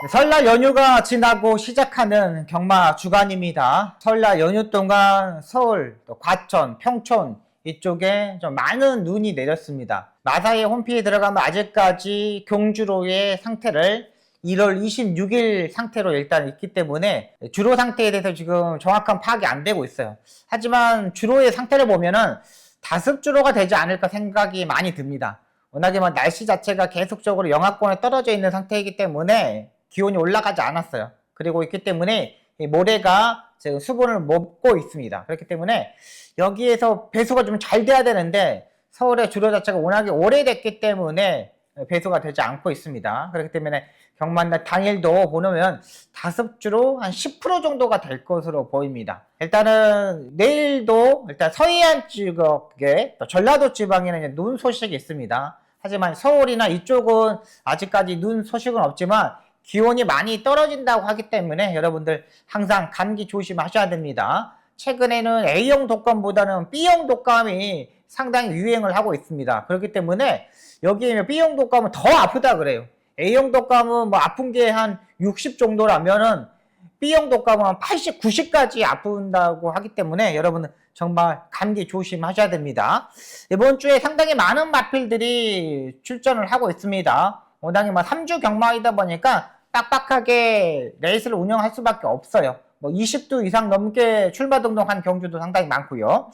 설날 연휴가 지나고 시작하는 경마 주간입니다. 설날 연휴 동안 서울, 또 과천, 평촌 이쪽에 좀 많은 눈이 내렸습니다. 마사의 홈페이지에 들어가면 아직까지 경주로의 상태를 1월 26일 상태로 일단 있기 때문에 주로 상태에 대해서 지금 정확한 파악이 안 되고 있어요. 하지만 주로의 상태를 보면은 다습주로가 되지 않을까 생각이 많이 듭니다. 워낙에 날씨 자체가 계속적으로 영하권에 떨어져 있는 상태이기 때문에 기온이 올라가지 않았어요. 그리고 있기 때문에 모래가 지금 수분을 먹고 있습니다. 그렇기 때문에 여기에서 배수가 좀 잘 돼야 되는데 서울의 주로 자체가 워낙에 오래됐기 때문에 배수가 되지 않고 있습니다. 그렇기 때문에 경마날 당일도 보면 다습주로 한 10% 정도가 될 것으로 보입니다. 일단은 내일도 일단 서해안 지역에 전라도 지방에는 눈 소식이 있습니다. 하지만 서울이나 이쪽은 아직까지 눈 소식은 없지만 기온이 많이 떨어진다고 하기 때문에 여러분들 항상 감기 조심하셔야 됩니다. 최근에는 A형 독감보다는 B형 독감이 상당히 유행을 하고 있습니다. 그렇기 때문에 여기에 B형 독감은 더 아프다 그래요. A형 독감은 아픈 게 한 60 정도라면은 B형 독감은 한 80, 90까지 아픈다고 하기 때문에 여러분은 정말 감기 조심하셔야 됩니다. 이번 주에 상당히 많은 마필들이 출전을 하고 있습니다. 워낙에 3주 경마이다 보니까 빡빡하게 레이스를 운영할 수밖에 없어요. 20두 이상 넘게 출마 등록한 경주도 상당히 많고요.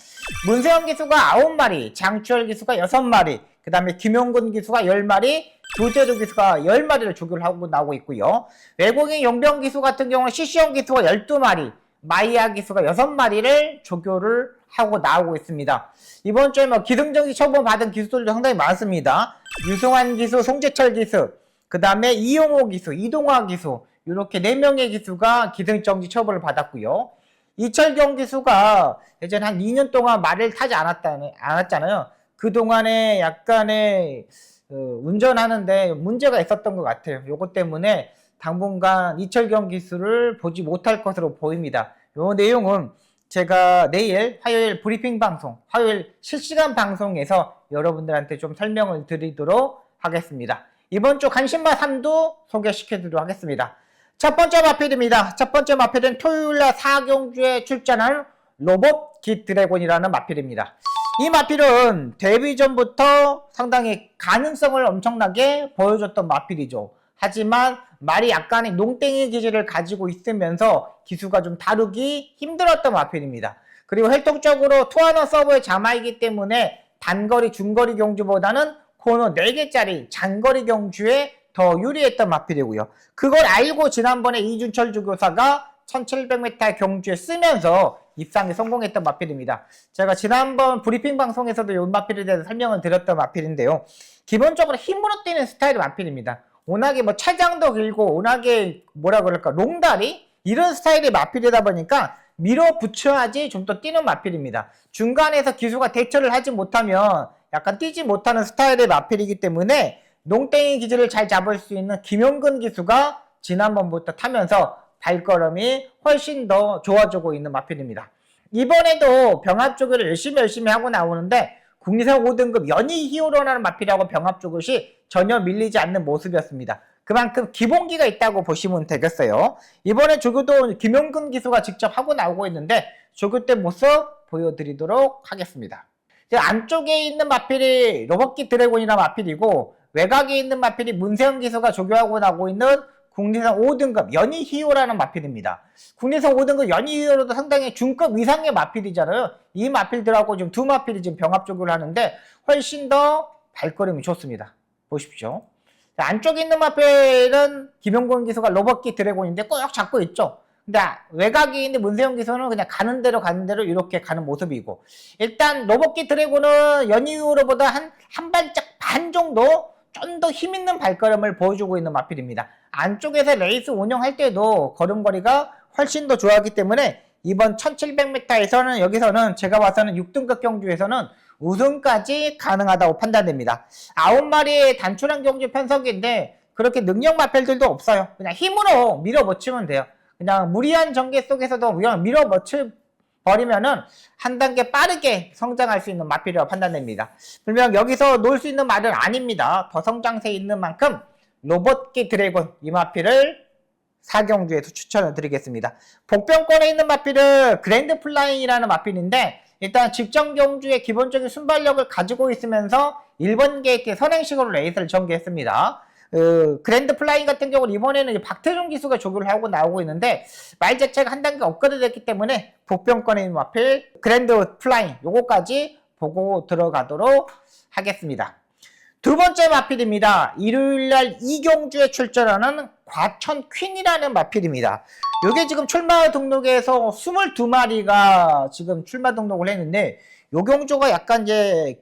문세영 기수가 9마리, 장추열 기수가 6마리, 그 다음에 김용근 기수가 10마리, 조재루 기수가 10마리를 조교를 하고 나오고 있고요. 외국인 용병 기수 같은 경우는 CC형 기수가 12마리, 마이야 기수가 6마리를 조교를 하고 나오고 있습니다. 이번 주에 기승전결 처분 받은 기수들도 상당히 많습니다. 유승환 기수, 송재철 기수, 그 다음에 이용호 기수, 이동화 기수, 이렇게 4명의 기수가 기승정지 처벌을 받았고요. 이철경 기수가 예전에 한 2년 동안 말을 타지 않았잖아요. 그동안에 약간의 운전하는데 문제가 있었던 것 같아요. 요것 때문에 당분간 이철경 기수를 보지 못할 것으로 보입니다. 요 내용은 제가 내일 화요일 브리핑 방송, 화요일 실시간 방송에서 여러분들한테 좀 설명을 드리도록 하겠습니다. 이번 주 간신마 3두 소개시켜드리도록 하겠습니다. 첫 번째 마필입니다. 첫 번째 마필은 토요일날 4경주에 출전한 로봇 깃 드래곤이라는 마필입니다. 이 마필은 데뷔 전부터 상당히 가능성을 엄청나게 보여줬던 마필이죠. 하지만 말이 약간의 농땡이 기질을 가지고 있으면서 기수가 좀 다루기 힘들었던 마필입니다. 그리고 혈통적으로 투아너 서브의 자마이기 때문에 단거리, 중거리 경주보다는 코너 4개짜리 장거리 경주에 더 유리했던 마필이고요. 그걸 알고 지난번에 이준철 주교사가 1700m 경주에 쓰면서 입상에 성공했던 마필입니다. 제가 지난번 브리핑 방송에서도 이 마필에 대해서 설명을 드렸던 마필인데요. 기본적으로 힘으로 뛰는 스타일의 마필입니다. 워낙에 차장도 길고 워낙에 롱다리 이런 스타일의 마필이다 보니까 밀어붙여야지 좀 더 뛰는 마필입니다. 중간에서 기수가 대처를 하지 못하면 약간 뛰지 못하는 스타일의 마필이기 때문에 농땡이 기질을 잘 잡을 수 있는 김용근 기수가 지난번부터 타면서 발걸음이 훨씬 더 좋아지고 있는 마필입니다. 이번에도 병합 조교를 열심히 하고 나오는데 국리선 5등급 연희 히어로라는 마필하고 병합 조교시 전혀 밀리지 않는 모습이었습니다. 그만큼 기본기가 있다고 보시면 되겠어요. 이번에 조교도 김용근 기수가 직접 하고 나오고 있는데 조교 때 모습 보여드리도록 하겠습니다. 안쪽에 있는 마필이 로봇깃 드래곤이라는 마필이고 외곽에 있는 마필이 문세영 기수가 조교하고 나오고 있는 국리선 5등급 연희 히어로라는 마필입니다. 국리선 5등급 연희 히어로도 상당히 중급 이상의 마필이잖아요. 이 마필들하고 지금 두 마필이 지금 병합 조교를 하는데 훨씬 더 발걸음이 좋습니다. 보십시오. 안쪽에 있는 마필은 김용근 기수가 로봇깃 드래곤인데 꼭 잡고 있죠. 근데 외곽에 있는 문세영 기수는 그냥 가는 대로 이렇게 가는 모습이고, 일단 로봇깃 드래곤은 연희 히어로보다 한 발짝 반 정도 좀 더 힘있는 발걸음을 보여주고 있는 마필입니다. 안쪽에서 레이스 운영할 때도 걸음걸이가 훨씬 더 좋아하기 때문에 이번 1700m에서는 여기서는 제가 봐서는 6등급 경주에서는 우승까지 가능하다고 판단됩니다. 9마리의 단출한 경주 편성인데 그렇게 능력 마필들도 없어요. 그냥 힘으로 밀어붙이면 돼요. 그냥 무리한 전개 속에서도 그냥 밀어버리면은 한 단계 빠르게 성장할 수 있는 마필이라고 판단됩니다. 분명 여기서 놀 수 있는 말은 아닙니다. 더 성장세 있는 만큼 로봇기 드래곤 이 마필을 사경주에서 추천을 드리겠습니다. 복병권에 있는 마필은 그랜드 플라잉이라는 마필인데 일단 직전 경주의 기본적인 순발력을 가지고 있으면서 1번 게이트에 선행식으로 레이스를 전개했습니다. 그랜드 플라잉 같은 경우는 이번에는 박태종 기수가 조교를 하고 나오고 있는데 말 자체가 한 단계 업그레이드 됐기 때문에 복병권에 있는 마필 그랜드 플라잉 요거까지 보고 들어가도록 하겠습니다. 두 번째 마필입니다. 일요일날 이경주에 출전하는 과천 퀸이라는 마필입니다. 이게 지금 출마 등록에서 22마리가 지금 출마 등록을 했는데 요 경주가 약간 이제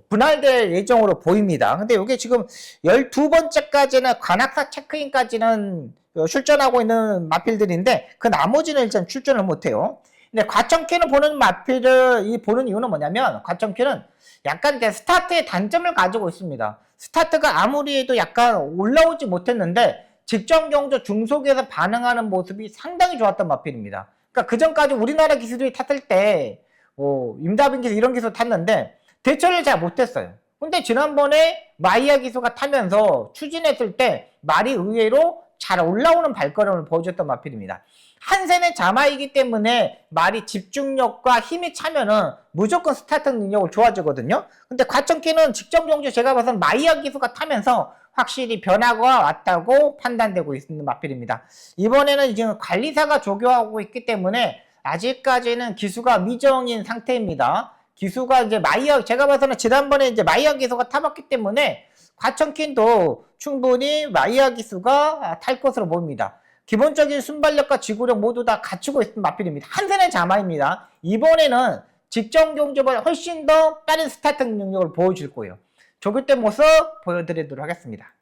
분할될 예정으로 보입니다. 근데 이게 지금 12번째까지는 관악사 체크인까지는 출전하고 있는 마필들인데 그 나머지는 일단 출전을 못해요. 근데 과천키는 보는 마필을 보는 이유는 뭐냐면 과천키는 약간 스타트의 단점을 가지고 있습니다. 스타트가 아무리 해도 약간 올라오지 못했는데 직전 경주 중속에서 반응하는 모습이 상당히 좋았던 마필입니다. 그러니까 그 전까지 우리나라 기수들이 탔을 때 임다빈 기수 이런 기수 탔는데 대처를 잘 못했어요. 근데 지난번에 마이야 기수가 타면서 추진했을 때 말이 의외로 잘 올라오는 발걸음을 보여줬던 마필입니다. 한세는 자마이기 때문에 말이 집중력과 힘이 차면은 무조건 스타트 능력을 좋아지거든요. 근데 과천키는 직전 경주 제가 봐서는 마이야 기수가 타면서 확실히 변화가 왔다고 판단되고 있는 마필입니다. 이번에는 지금 관리사가 조교하고 있기 때문에 아직까지는 기수가 미정인 상태입니다. 기수가 이제 제가 봐서는 지난번에 이제 마이야 기수가 타봤기 때문에 과천킨도 충분히 마이야 기수가 탈 것으로 보입니다. 기본적인 순발력과 지구력 모두 다 갖추고 있는 마필입니다. 한세는 자마입니다. 이번에는 직전 경주보다 훨씬 더 빠른 스타트 능력을 보여줄 거예요. 조교 때 모습 보여드리도록 하겠습니다.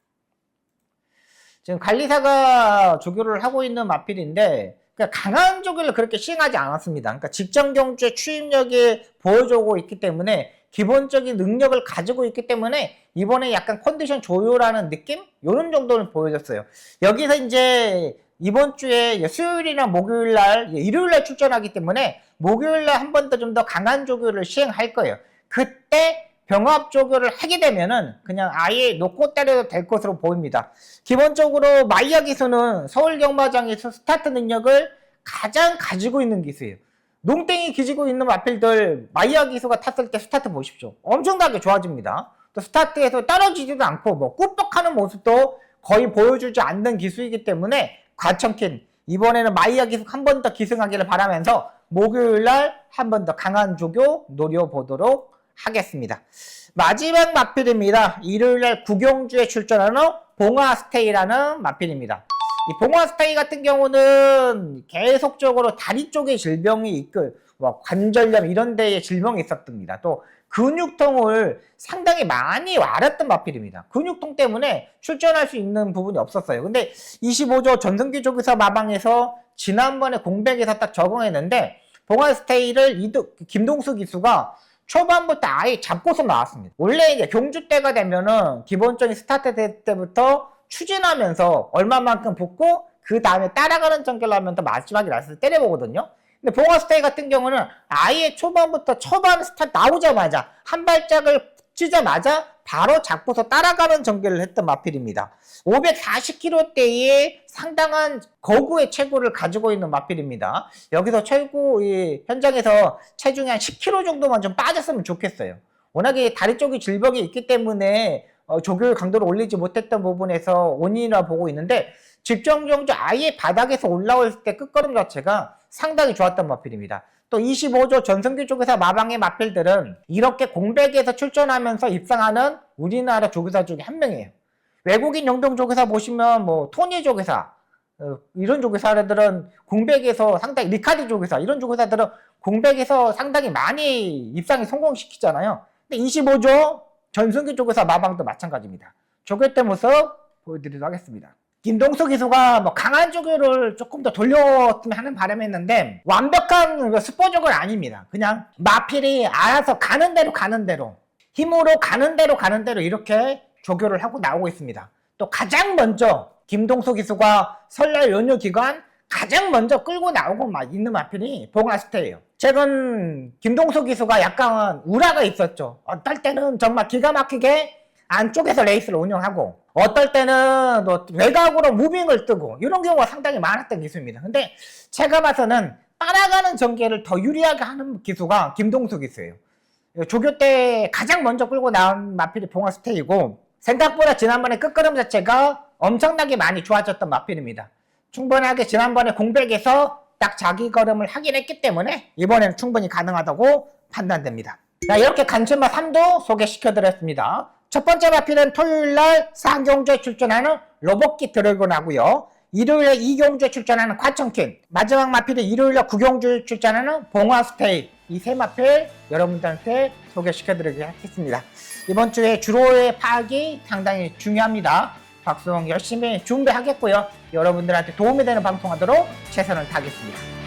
지금 관리사가 조교를 하고 있는 마필인데 그러니까 강한 조교를 그렇게 시행하지 않았습니다. 그러니까 직전 경주의 추임력이 보여주고 있기 때문에 기본적인 능력을 가지고 있기 때문에 이번에 약간 컨디션 조율하는 느낌? 이런 정도는 보여줬어요. 여기서 이제 이번 주에 수요일이나 목요일날, 일요일날 출전하기 때문에 목요일날 한 번 더 좀 더 강한 조교를 시행할 거예요. 그때 병합 조교를 하게 되면은 그냥 아예 놓고 때려도 될 것으로 보입니다. 기본적으로 마이야 기수는 서울 경마장에서 스타트 능력을 가장 가지고 있는 기수예요. 농땡이 기지고 있는 마필들 마이야 기수가 탔을 때 스타트 보십시오. 엄청나게 좋아집니다. 또 스타트에서 떨어지지도 않고 꾸벅하는 모습도 거의 보여주지 않는 기수이기 때문에 과천킨 이번에는 마이야 기수 한 번 더 기승하기를 바라면서 목요일날 한 번 더 강한 조교 노려보도록 하겠습니다. 마지막 마필입니다. 일요일날 구경주에 출전하는 봉화스테이라는 마필입니다. 이 봉화스테이 같은 경우는 계속적으로 다리 쪽에 질병이 있고 관절염 이런 데에 질병이 있었답니다. 또 근육통을 상당히 많이 앓았던 마필입니다. 근육통 때문에 출전할 수 있는 부분이 없었어요. 근데 25조 전승기 조교사 마방에서 지난번에 공백에서 딱 적응했는데 봉화스테이를 김동수 기수가 초반부터 아예 잡고서 나왔습니다. 원래 이제 경주 때가 되면은 기본적인 스타트 때부터 추진하면서 얼마만큼 붙고 그 다음에 따라가는 전개를 하면서 마지막에 라스트 때려보거든요. 근데 봉화스테이 같은 경우는 아예 초반부터 초반 스타트 나오자마자 한 발짝을 치자마자 바로 잡고서 따라가는 전개를 했던 마필입니다. 540kg대의 상당한 거구의 체구를 가지고 있는 마필입니다. 여기서 현장에서 체중이 한 10kg 정도만 좀 빠졌으면 좋겠어요. 워낙에 다리 쪽에 질병이 있기 때문에 조교의 강도를 올리지 못했던 부분에서 원인이라 보고 있는데 직전 경주 아예 바닥에서 올라올 때 끝걸음 자체가 상당히 좋았던 마필입니다. 또 25조 전성기 조교사 마방의 마필들은 이렇게 공백에서 출전하면서 입상하는 우리나라 조교사 중에 한 명이에요. 외국인 영동 조교사 보시면 토니 조교사 이런 조교사들은 공백에서 상당히 리카드 조교사 이런 조교사들은 공백에서 상당히 많이 입상에 성공시키잖아요. 근데 25조 전성기 조교사 마방도 마찬가지입니다. 조교 때 모습 보여드리도록 하겠습니다. 김동수 기수가 강한 조교를 조금 더 돌렸으면 하는 바람이 있는데 완벽한 스포조교는 아닙니다. 그냥 마필이 알아서 가는 대로 힘으로 가는 대로 이렇게 조교를 하고 나오고 있습니다. 또 가장 먼저 김동수 기수가 설날 연휴 기간 가장 먼저 끌고 나오고 있는 마필이 봉화스테이예요. 최근 김동수 기수가 약간 우라가 있었죠. 어떨 때는 정말 기가 막히게 안쪽에서 레이스를 운영하고 어떨 때는 또 외곽으로 무빙을 뜨고 이런 경우가 상당히 많았던 기수입니다. 근데 제가 봐서는 따라가는 전개를 더 유리하게 하는 기수가 김동수 기수예요. 조교 때 가장 먼저 끌고 나온 마필이 봉화스테이고 생각보다 지난번에 끝걸음 자체가 엄청나게 많이 좋아졌던 마필입니다. 충분하게 지난번에 공백에서 딱 자기 걸음을 하긴 했기 때문에 이번에는 충분히 가능하다고 판단됩니다. 자, 이렇게 간춘마 3도 소개시켜드렸습니다. 첫 번째 마필은 토요일날 상경주에 출전하는 로봇기 드래곤하고요. 일요일에 이경주에 출전하는 과천킨, 마지막 마필은 일요일날 구경주에 출전하는 봉화스테이, 이 세 마필 여러분들한테 소개시켜드리겠습니다. 이번 주에 주로의 파악이 상당히 중요합니다. 박수홍 열심히 준비하겠고요. 여러분들한테 도움이 되는 방송하도록 최선을 다하겠습니다.